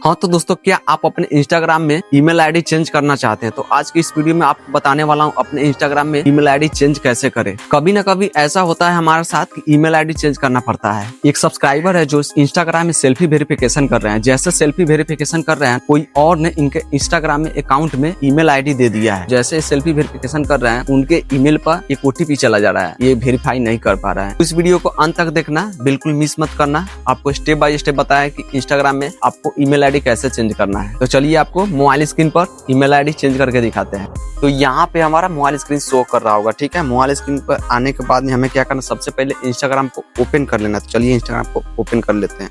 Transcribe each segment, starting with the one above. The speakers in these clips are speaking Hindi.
हाँ तो दोस्तों, क्या आप अपने इंस्टाग्राम में ईमेल आईडी चेंज करना चाहते हैं? तो आज की इस वीडियो में आपको बताने वाला हूँ अपने इंस्टाग्राम में ईमेल आईडी चेंज कैसे करें। कभी ना कभी ऐसा होता है हमारे साथ कि ईमेल आईडी चेंज करना पड़ता है। एक सब्सक्राइबर है जो इंस्टाग्राम में सेल्फी वेरिफिकेशन कर रहे हैं। जैसे सेल्फी वेरिफिकेशन कर रहे हैं, कोई और ने इनके इंस्टाग्राम में अकाउंट में ईमेल आईडी दे दिया है। जैसे सेल्फी वेरिफिकेशन कर रहे हैं, उनके ईमेल पर एक ओटीपी चला जा रहा है, ये वेरीफाई नहीं कर पा रहा है। इस वीडियो को अंत तक देखना, बिल्कुल मिस मत करना। आपको स्टेप बाय स्टेप बताया कि इंस्टाग्राम में आपको ईमेल आईडी कैसे चेंज करना है। तो चलिए आपको मोबाइल स्क्रीन पर ईमेल आईडी चेंज करके दिखाते हैं। तो यहाँ पे हमारा मोबाइल स्क्रीन शो कर रहा होगा, ठीक है। मोबाइल स्क्रीन पर आने के बाद में हमें क्या करना, सबसे पहले इंस्टाग्राम को ओपन कर लेना। तो चलिए इंस्टाग्राम को ओपन कर लेते हैं।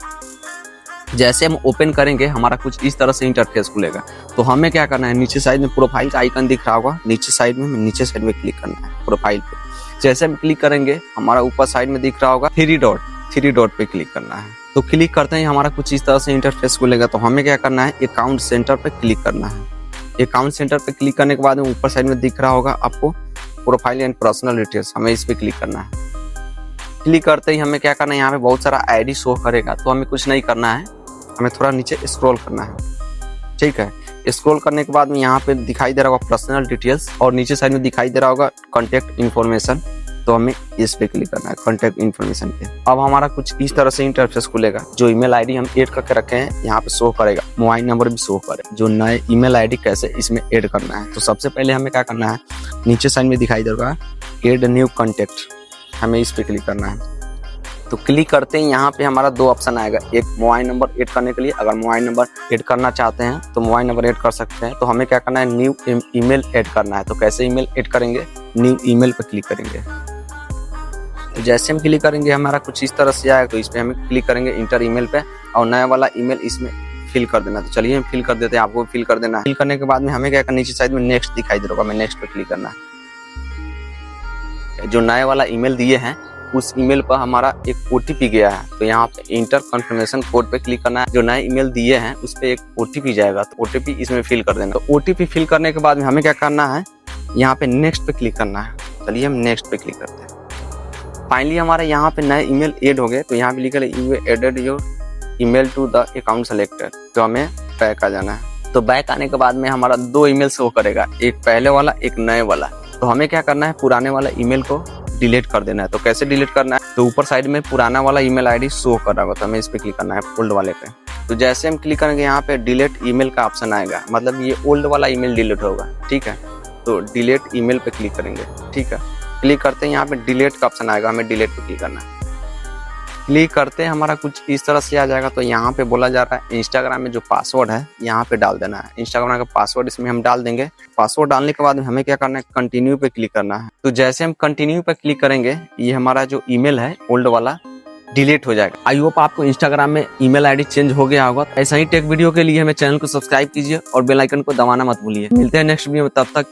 जैसे हम ओपन करेंगे हमारा कुछ इस तरह से इंटरफेस खुलेगा। तो हमें क्या करना है, नीचे साइड में प्रोफाइल का आइकन दिख रहा होगा, नीचे साइड में क्लिक करना है प्रोफाइल पे। जैसे हम क्लिक करेंगे हमारा ऊपर साइड में दिख रहा होगा थ्री डॉट पे क्लिक करना है। तो क्लिक करते ही हमारा कुछ इस तरह से इंटरफेस खुलेगा। तो हमें क्या करना है, अकाउंट सेंटर पे क्लिक करना है। अकाउंट सेंटर पे क्लिक करने के बाद में ऊपर साइड में दिख रहा होगा आपको प्रोफाइल एंड पर्सनल डिटेल्स, हमें इस पे क्लिक करना है। क्लिक करते ही हमें क्या करना है, यहाँ पे बहुत सारा आईडी शो करेगा। तो हमें कुछ नहीं करना है, हमें थोड़ा नीचे स्क्रॉल करना है, ठीक है। स्क्रॉल करने के बाद में यहाँ पे दिखाई दे रहा होगा पर्सनल डिटेल्स और नीचे साइड में दिखाई दे रहा होगा कॉन्टेक्ट इन्फॉर्मेशन। तो हमें इस पे क्लिक करना है, कॉन्टेक्ट इन्फॉर्मेशन पे। अब हमारा कुछ इस तरह से इंटरफेस खुलेगा। जो ईमेल आईडी हम ऐड करके रखे हैं यहाँ पे शो करेगा, मोबाइल नंबर भी शो करेगा। जो नए ईमेल आईडी कैसे इसमें ऐड करना है, तो सबसे पहले हमें क्या करना है, नीचे साइड में दिखाई दे रहा है ऐड न्यू कॉन्टेक्ट, हमें इस पे क्लिक करना है। तो क्लिक करते ही यहाँ पे हमारा दो ऑप्शन आएगा, एक मोबाइल नंबर ऐड करने के लिए। अगर मोबाइल नंबर ऐड करना चाहते हैं तो मोबाइल नंबर ऐड कर सकते हैं। तो हमें क्या करना है, न्यू ईमेल ऐड करना है। तो कैसे ईमेल ऐड करेंगे, न्यू ईमेल पे क्लिक करेंगे। तो जैसे हम क्लिक करेंगे हमारा कुछ इस तरह से आएगा। तो इस पे हमें क्लिक करेंगे इंटर ईमेल पे और नया वाला ईमेल इसमें फिल कर देना। तो चलिए हम फिल कर देते हैं, आपको फिल कर देना है। फिल करने के बाद में हमें क्या करना, नीचे साइड में नेक्स्ट दिखाई दे रहा होगा, हमें नेक्स्ट पे क्लिक करना है। जो नया वाला ईमेल दिए हैं उस ईमेल पर हमारा एक ओटीपी गया है। तो यहाँ पे इंटर कंफर्मेशन कोड पे क्लिक करना है। जो नए ईमेल दिए हैं उस पे एक ओटीपी जाएगा, तो ओटीपी इसमें फिल कर देना। तो ओटीपी फिल करने के बाद में हमें क्या करना है, यहाँ पे नेक्स्ट पे क्लिक करना है। चलिए हम नेक्स्ट पे क्लिक करते हैं। फाइनली हमारे यहाँ पे नए ईमेल ऐड हो गए। तो यहाँ पे लिखा है you added your email to the account selected. तो हमें बैक आ जाना है। तो बैक आने के बाद में हमारा दो ईमेल शो करेगा, एक पहले वाला एक नए वाला। तो हमें क्या करना है, पुराने वाला ईमेल को डिलीट कर देना है। तो कैसे डिलीट करना है, तो ऊपर साइड में पुराना वाला ईमेल आईडी शो कर रहा होगा, तो हमें इस पे क्लिक करना है ओल्ड वाले पे। तो जैसे हम क्लिक करेंगे यहाँ पे डिलीट ईमेल का ऑप्शन आएगा, मतलब ये ओल्ड वाला ईमेल डिलीट होगा, ठीक है। तो डिलीट ईमेल पे क्लिक करेंगे, ठीक है। क्लिक करते हैं यहाँ पे डिलीट का ऑप्शन आएगा, हमें डिलीट पे क्लिक करना है। क्लिक करते हैं हमारा कुछ इस तरह से आ जाएगा। तो यहाँ पे बोला जा रहा है इंस्टाग्राम में जो पासवर्ड है यहाँ पे डाल देना है। इंस्टाग्राम का पासवर्ड इसमें हम डाल देंगे। पासवर्ड डालने के बाद में हमें क्या करना है, कंटिन्यू पे क्लिक करना है। तो जैसे हम कंटिन्यू पे क्लिक करेंगे ये हमारा जो ईमेल है ओल्ड वाला डिलीट हो जाएगा। आई होप आपको इंस्टाग्राम में ईमेल आईडी चेंज हो गया होगा। ऐसा ही टेक वीडियो के लिए हमें चैनल को सब्सक्राइब कीजिए और बेल आइकन को दबाना मत भूलिए। मिलते हैं नेक्स्ट वीडियो में, तब तक